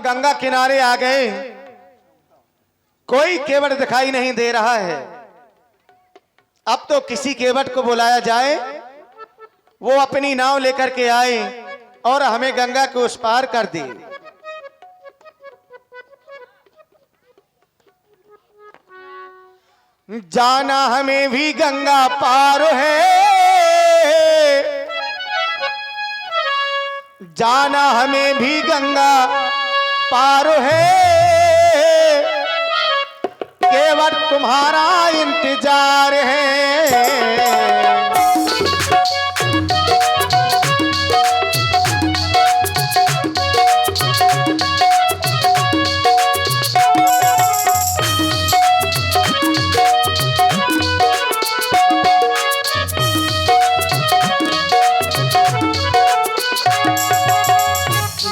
गंगा किनारे आ गए, कोई केवट दिखाई नहीं दे रहा है। अब तो किसी केवट को बुलाया जाए, वो अपनी नाव लेकर के आए और हमें गंगा के उस पार कर दे। जाना हमें भी गंगा पार है, जाना हमें भी गंगा पार है, केवट तुम्हारा इंतजार है।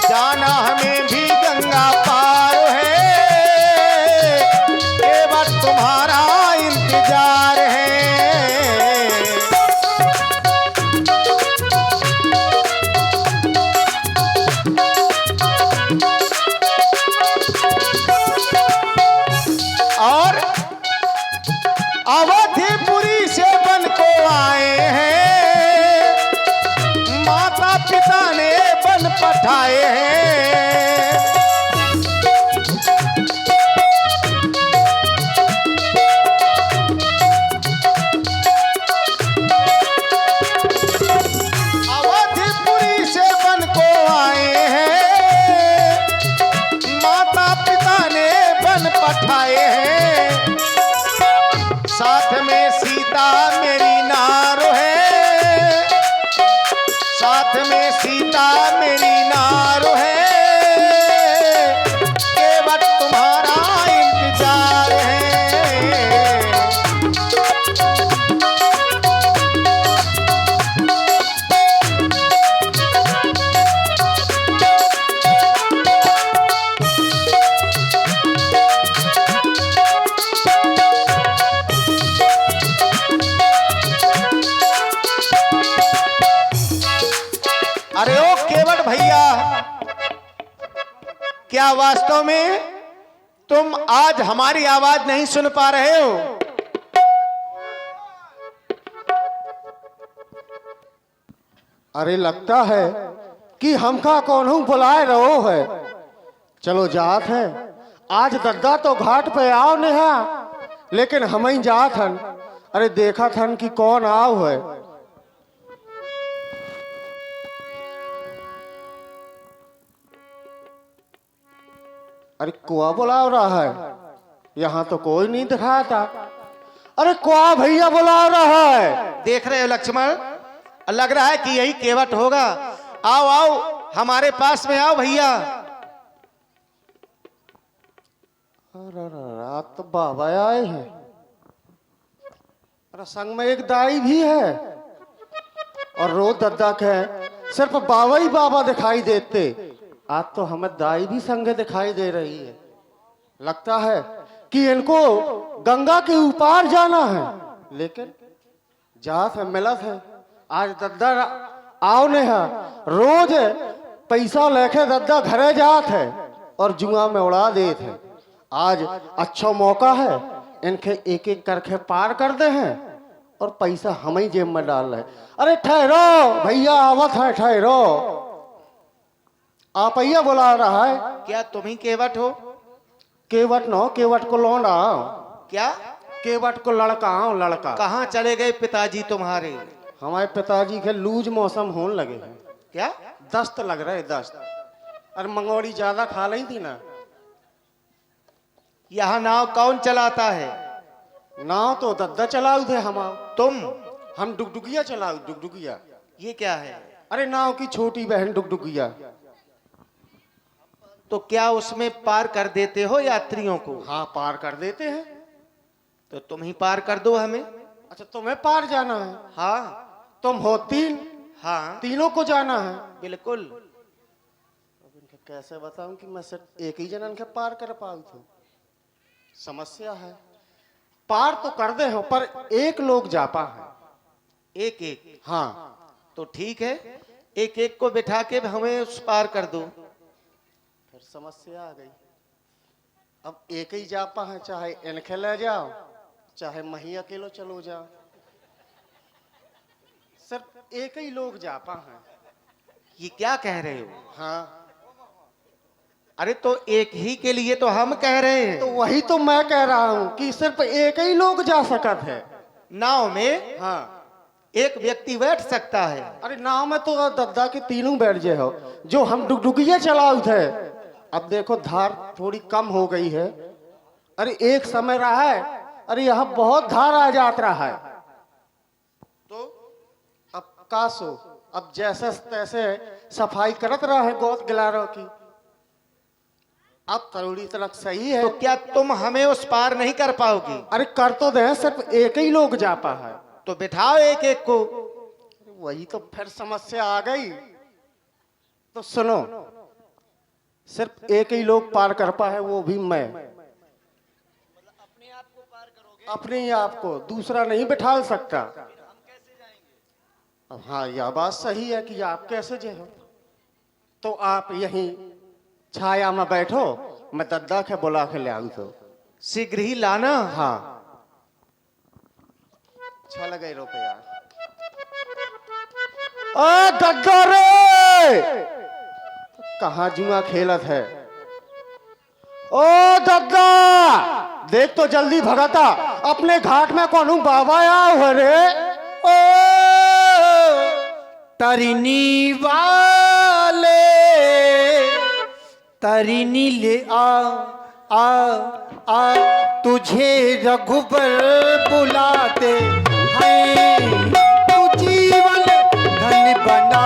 जाना हमें भी गंगा पार है, केवट तुम्हारा इंतजार है। और अवधिपुरी से बन को आए हैं, माता पिता ने बन पठाए हैं। अवधिपुरी से बन को आए हैं, माता पिता ने बन पठाए हैं। साथ में सीता मेरी नारो है, साथ में सीता मेरी नारो है, केवट तुम्हारा इंतजार है। अरे ओ केवट भैया, क्या वास्तव में तुम आज हमारी आवाज नहीं सुन पा रहे हो? अरे लगता है कि हमका कौन बुलाए रहो है। चलो जात है, आज दद्दा तो घाट पे आओ नेहा, लेकिन हम ही जात हन। अरे देखा थन कि कौन आओ है। अरे कुआ बुला रहा है, यहाँ तो कोई नहीं दिखाया था। अरे कुआ भैया बुला रहा है। देख रहे हो लक्ष्मण, लग रहा है कि यही केवट होगा। आओ आओ हमारे पास में आओ भैया। अरे रात तो बाबा आए हैं। अरे संग में एक दाई भी है, और रोज दद्दा के सिर्फ बाबा ही बाबा दिखाई देते। आज तो हमें दाई भी संगे दिखाई दे रही है। लगता है कि इनको गंगा के ऊपर जाना है, लेकिन जात है मिलत है। आज दद्दा आओ ने है, रोज पैसा लेके दद्दा घरे जात है और जुआ में उड़ा देते हैं। आज अच्छा मौका है, इनके एक एक करके पार कर दे हैं और पैसा हम ही जेब में डाल रहे। अरे ठहरो भैया, आवत है, ठहरो। आप भैया बुला रहा है। क्या तुम ही केवट हो? केवट नो, केवट को लौंडा। क्या? केवट को लड़का हूं, लड़का। कहाँ चले गए पिताजी तुम्हारे? हमारे पिताजी के लूज मौसम होने लगे हैं। क्या? दस्त लग रहे, दस्त। अरे मंगोड़ी ज्यादा खा ली थी ना। यहाँ नाव कौन चलाता है? नाव तो दद्दा चलाऊ थे हम। तुम? डुगडुगिया चलाऊ, डुगडुगिया। ये क्या है? अरे नाव की छोटी बहन डुगडुगिया। तो क्या उसमें पार कर देते हो यात्रियों को? हाँ पार कर देते हैं। तो तुम ही पार कर दो हमें। अच्छा तुम्हें पार जाना है? हाँ। तुम हो तीन? हाँ तीनों को जाना है? बिल्कुल। अब इनके कैसे बताऊं कि मैं सिर्फ एक ही जनन के पार कर पाऊं? तो समस्या है। पार तो कर दे हो, पर एक लोग जापा है। एक एक? हाँ तो ठीक है, एक एक को बिठा के हमें उस पार कर दो। फिर फिर समस्या आ गई। अब एक ही जापा है, चाहे इनके ले जाओ चाहे मही अकेलो चलो जाओ, सिर्फ एक ही लोग जापा हैं। ये क्या कह रहे हो? हाँ, अरे तो एक ही के लिए तो हम कह रहे हैं। तो वही तो मैं कह रहा हूँ कि सिर्फ एक ही लोग जा सकत है नाव में हाँ। एक व्यक्ति बैठ सकता है। अरे नाव में तो दद्दा के तीनों बैठ जे हो, जो हम डुगडुगिया चलाऊ थे। अब देखो धार थोड़ी कम हो गई है। अरे एक समय रहा है, अरे यहाँ बहुत धार आ जात रहा है। तो अब कासो अब जैसे तैसे सफाई करत रहा है गोद गिलारों की। अब तरुड़ी तलक सही है। तो क्या तुम हमें उस पार नहीं कर पाओगी? अरे कर तो दे, सिर्फ एक ही लोग जा पा है। तो बिठाओ एक एक को। वही तो फिर समस्या आ गई। तो सुनो, सिर्फ एक ही लोग पार कर पा है, वो भी मैं। अपने ही आप को दूसरा नहीं बिठा सकता। अब हाँ, यह बात सही है कि आप कैसे जे हो। तो आप यहीं छाया में बैठो, मैं दद्दा के बुला के ले आऊं। तो शीघ्र ही लाना। हाँ, चल गए रुपया। ओ दद्दा रे, कहाँ जुआ खेलत है? ओ दद्दा, देख तो जल्दी भगाता, अपने घाट में कौन बाबा आओ है रे। ओ तरिनी वाले तरिनी ले आ तुझे रघुबर बुलाते हैं, तू जीवन धन बना।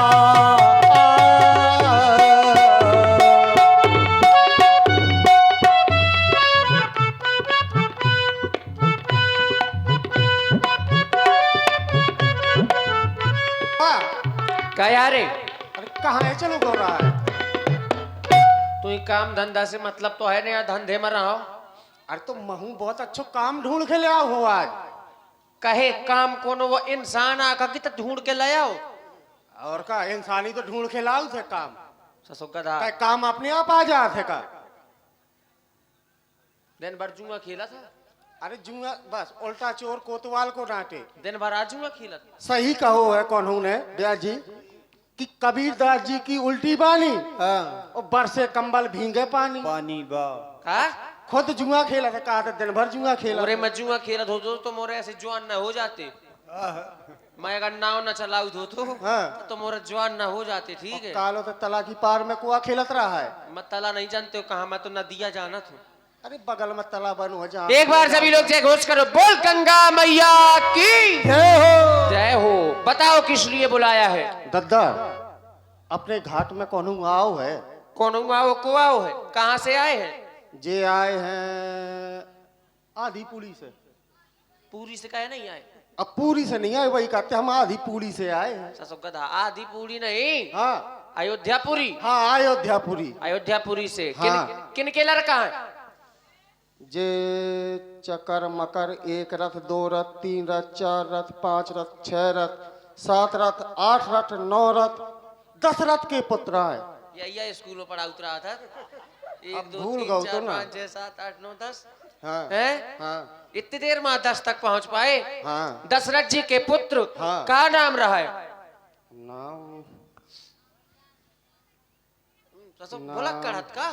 क्या यार है? अरे कहाँ है? चलो बोल रहा है। तू ही काम धंधा से मतलब तो है नहीं, यार धंधे में रहो। अरे तो महू बहुत अच्छा काम ढूंढ के ले आओ हो आज। कहे काम कोनो वो इंसान आका की तो ढूंढ के ले आओ। और का इंसानी तो ढूंढ के लाऊ थे काम। ससुर गधा का काम अपने आप आ जाते का। दिन भर जुआ खेला था। अरे जुआ बस उल्टा चोर कोतवाल को डांटे। दिन भर आज जुआ खेला था। सही कहो है कौन ने ब्याह जी कि कबीरदास जी की उल्टी बानी और बरसे कंबल भींगे पानी। हाँ? खुद जुआ खेला था, कहा था दिन भर जुआ खेला। मोरे में जुआ खेला तो मोरे ऐसे जवान न हो जाते। मैं अगर नाव न चलाऊ तो मोरे जवान न हो जाते। ठीक है, कालो तो तला की पार में कुआ खेलत रहा है। मैं तला नहीं जानते हो कहा, मैं तो नदिया जाना था। अरे बगल में तला बन हो जा। एक बार सभी लोग जय घोष करो, बोल गंगा मैया की जय हो। जय हो। बताओ किस लिए बुलाया है? दद्दा, अपने घाट में कौन आओ है? कौन आओ को आओ है? कहाँ से आए हैं? जे आए हैं आधी पूरी से। पूरी से कहे नहीं आए? अब पूरी से नहीं आए, वही कहते हम आधी पूरी से आए हैं। ससुर गधा, आधी पूरी नहीं, हाँ अयोध्यापुरी। हाँ, अयोध्यापुरी। अयोध्यापुरी से हाँ। किन के लड़का है? जे चकर मकर, एक रथ, दो रथ, तीन रथ, चार रथ, पांच रथ, छह रथ, सात रथ, आठ रथ, नौ रथ, 10 रथ के पुत्र है। यही स्कूल में पढ़ा उतरा था। अब 1 2 भूल 3 गओ 4 तो ना। 5 6 7 8 9 10 हाँ है। हाँ इतनी देर में 10 तक पहुंच पाए। हाँ। दशरथ जी के पुत्र हाँ। का नाम रहा है? नाम भोलक कड़त का।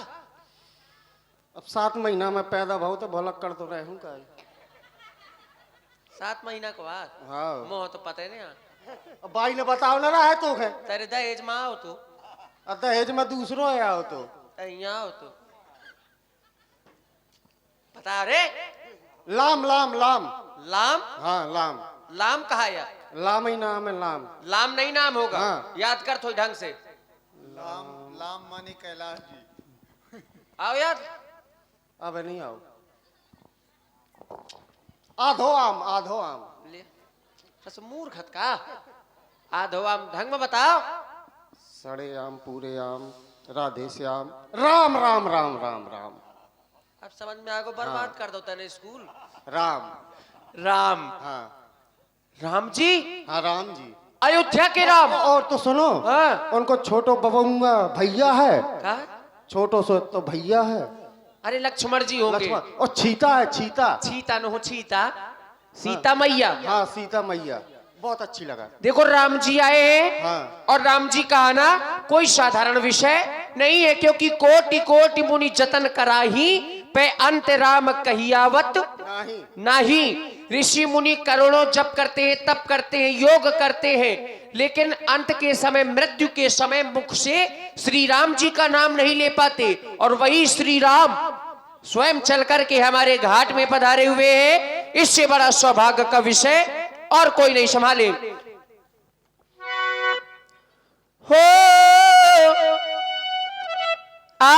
अब 7 महीना में पैदा भाव तो भोलक कर तो रहे हूँ का। 7 महीना के बाद? हाँ। मोह तो पता ही नहीं। अब भाई ने बताओ ना रहा है तो है। तेरे दहेज में आओ तो। दहेज में दूसरों है आओ तो। यहाँ आओ तो बता रे। लाम लाम लाम। लाम? हाँ लाम। लाम कहा यार? लाम ही नाम है लाम। लाम नहीं नाम होगा। हाँ। याद कर थोड़ी ढंग से। लाम लाम मानी कैलाश जी। आओ यार। अब नहीं आओ। आधो आम, आधो आम। ले मूर्खत का। आधो आम ढंग में बताओ। सड़े आम, पूरे आम, राधे श्याम, राम राम राम राम राम। अब समझ में आगो, बर्बाद कर दो तेने स्कूल। राम। राम। हाँ राम जी? हाँ राम जी। अयोध्या के राम। और तो सुनो, हाँ। उनको छोटो बबुआ भैया है। का? छोटो सो तो भैया है। अरे लक्ष्मण जी होंगे। लक्ष्मण और चीता है, चीता। चीता न हो, चीता सीता मैया। हाँ सीता मैया, बहुत अच्छी लगा। देखो राम जी आए हैं। हाँ। और राम जी का आना कोई साधारण विषय नहीं है, क्योंकि कोटि कोटि मुनि जतन कराही पे अंत राम कहियावत नहीं। नहीं। ऋषि मुनि करोड़ों जप करते हैं, तप करते हैं, योग करते हैं, लेकिन अंत के समय, मृत्यु के समय मुख से श्री राम जी का नाम नहीं ले पाते। और वही श्री राम स्वयं चल करके हमारे घाट में पधारे हुए हैं। इससे बड़ा सौभाग्य का विषय और कोई नहीं संभाले। हो आ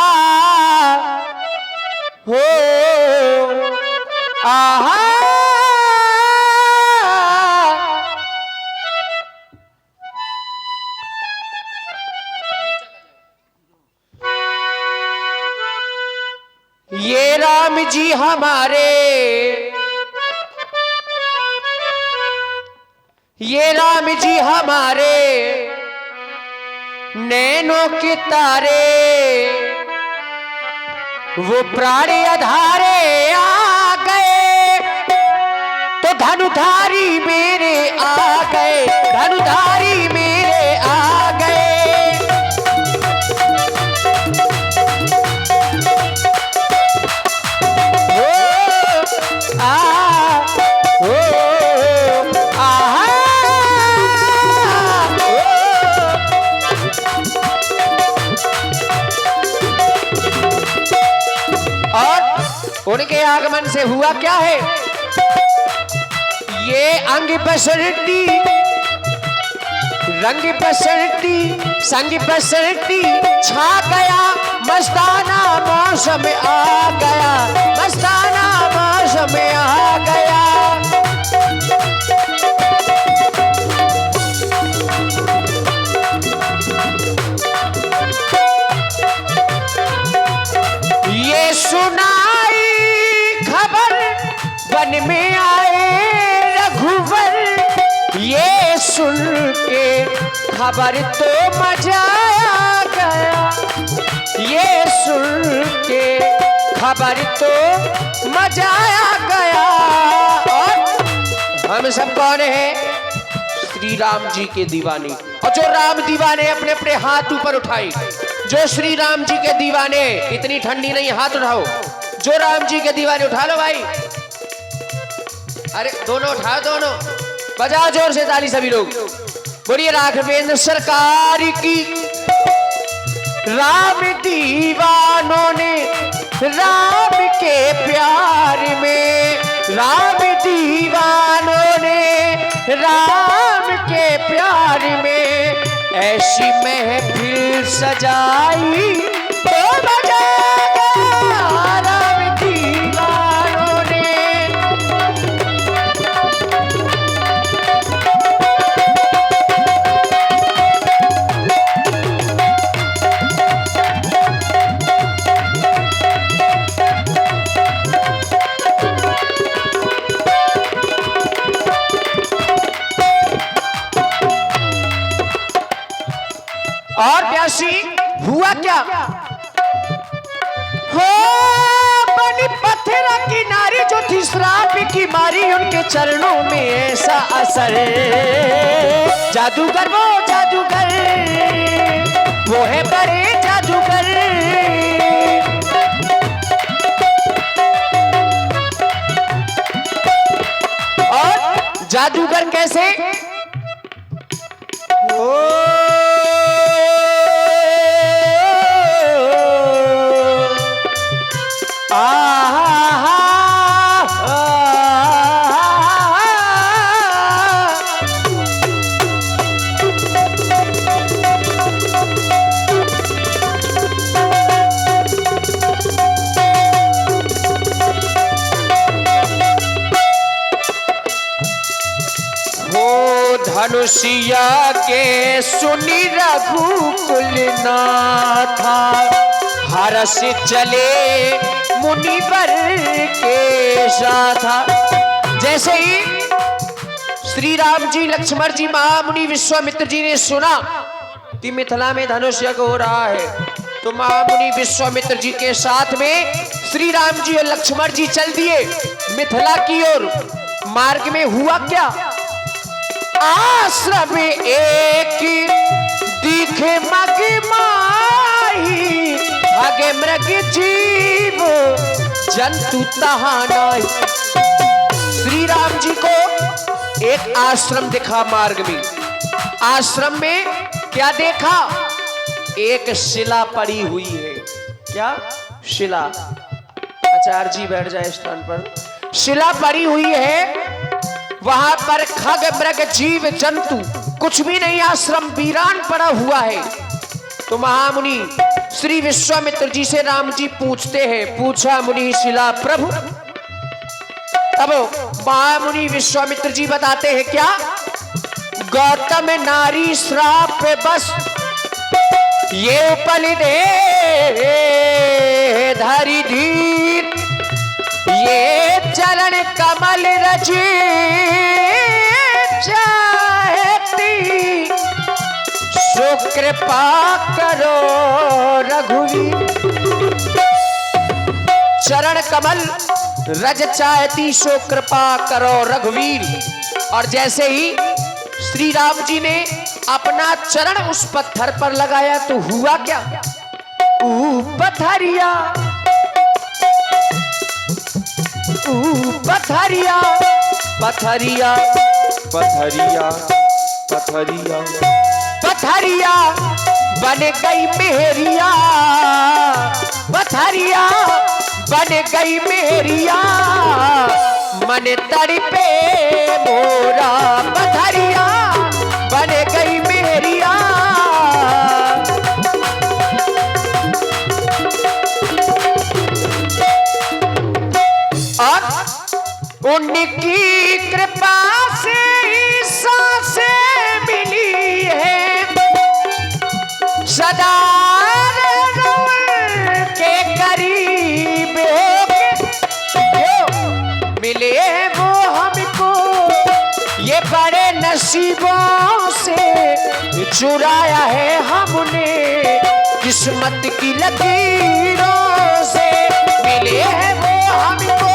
हो आहा ये राम जी हमारे, ये राम जी हमारे नैनों के तारे, वो प्राण आधारे आ गए तो धनुधारी मेरे आ गए, धनुधारी मेरे आ गए। उनके आगमन से हुआ क्या है? ये अंग पसरती, रंग पसरती, संग पसरती छा गया, मस्ताना मौसम आ गया, मस्ताना मौसम आ गया। ये सुनाई खबर वन में आए रघुवर, ये सुन के खबर तो मजा आ गया, ये सुन के खबर तो मजा आ गया। और हम सब कौन है? श्री राम जी के दीवाने। और जो राम दीवाने अपने अपने हाथ ऊपर उठाए, जो श्री राम जी के दीवाने, इतनी ठंडी नहीं, हाथ उठाओ। जो राम जी के दीवाने उठा लो भाई, अरे दोनों उठाओ, दोनों बजाओ जोर से ताली सभी लोग। बोलिए राघवेंद्र सरकार की। राम दीवानों ने राम के प्यार में, राम दीवानों ने राम के प्यार में ऐसी महफिल सजाई तो मजा आया राम दीवानों ने। और प्यासी हुआ क्या? हो बनी पत्थर की नारी जो थी श्राप की मारी, उनके चरणों में ऐसा असर, जादूगर वो जादूगर, वो है बड़े जादूगर। और जादूगर कैसे? धनुषिया के सुनी रघुकुल नाथा, हरस चले मुनिवर के साथ। जैसे ही श्री राम जी, लक्ष्मण जी, महामुनि विश्वामित्र जी ने सुना कि मिथिला में धनुष यज्ञ हो रहा है, तो महामुनि विश्वामित्र जी के साथ में श्री राम जी और लक्ष्मण जी चल दिए मिथिला की ओर। मार्ग में हुआ क्या, आश्रम एक दिखे मग माही, भागे मृग जीव जंतु तहा नाही। श्री राम जी को एक आश्रम दिखा मार्ग में। आश्रम में क्या देखा, एक शिला पड़ी हुई है। क्या शिला, आचार्य जी बैठ जाए स्थान पर। शिला पड़ी हुई है, वहां पर खग मृग जीव जंतु कुछ भी नहीं, आश्रम वीरान पड़ा हुआ है। तो महामुनि श्री विश्वामित्र जी से राम जी पूछते हैं, पूछा मुनि शिला प्रभु। तब महामुनि विश्वामित्र जी बताते हैं क्या, गौतम नारी श्राप बस ये पल दे धरी धीर, ये चरण कमल रजी चाहती, सो कृपा करो रघुवीर। चरण कमल रज चाहती, सो कृपा करो रघुवीर। और जैसे ही श्री राम जी ने अपना चरण उस पत्थर पर लगाया तो हुआ क्या, पथरिया पथरिया पथरिया पथरिया पथरिया पथरिया बन गई मेहरिया, पथरिया बन गई मेहरिया, मन तड़पे मोरा, पथरिया बन गई मेहरिया। और उनकी कृपा से सांसें मिली है, सदा के करीब मिले वो हमको, ये बड़े नसीबों से चुराया है हमने, किस्मत की लकीरों से मिले हैं वो हमको।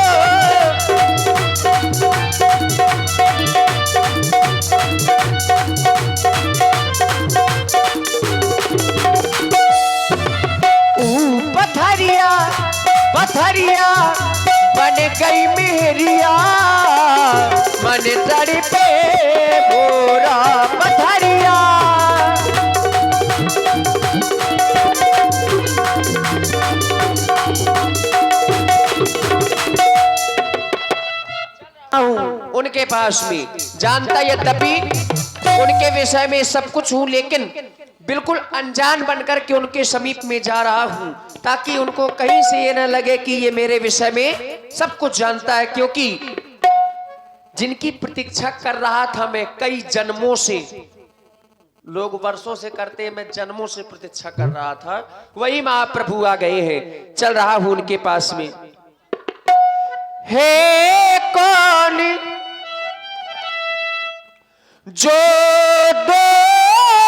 पथरिया पथरिया बन गई मेहरिया, मन तड़पे मोरा, पथरिया। उनके पास में जानता यद्यपि उनके विषय में सब कुछ हूं, लेकिन बिल्कुल अनजान बनकर के उनके समीप में जा रहा हूं, ताकि उनको कहीं से ये न लगे कि ये मेरे विषय में सब कुछ जानता है। क्योंकि जिनकी प्रतीक्षा कर रहा था मैं कई जन्मों से, लोग वर्षों से करते हैं, मैं जन्मों से प्रतीक्षा कर रहा था, वही महाप्रभु आ गए हैं। चल रहा हूं उनके पास में। हे कौन जो दो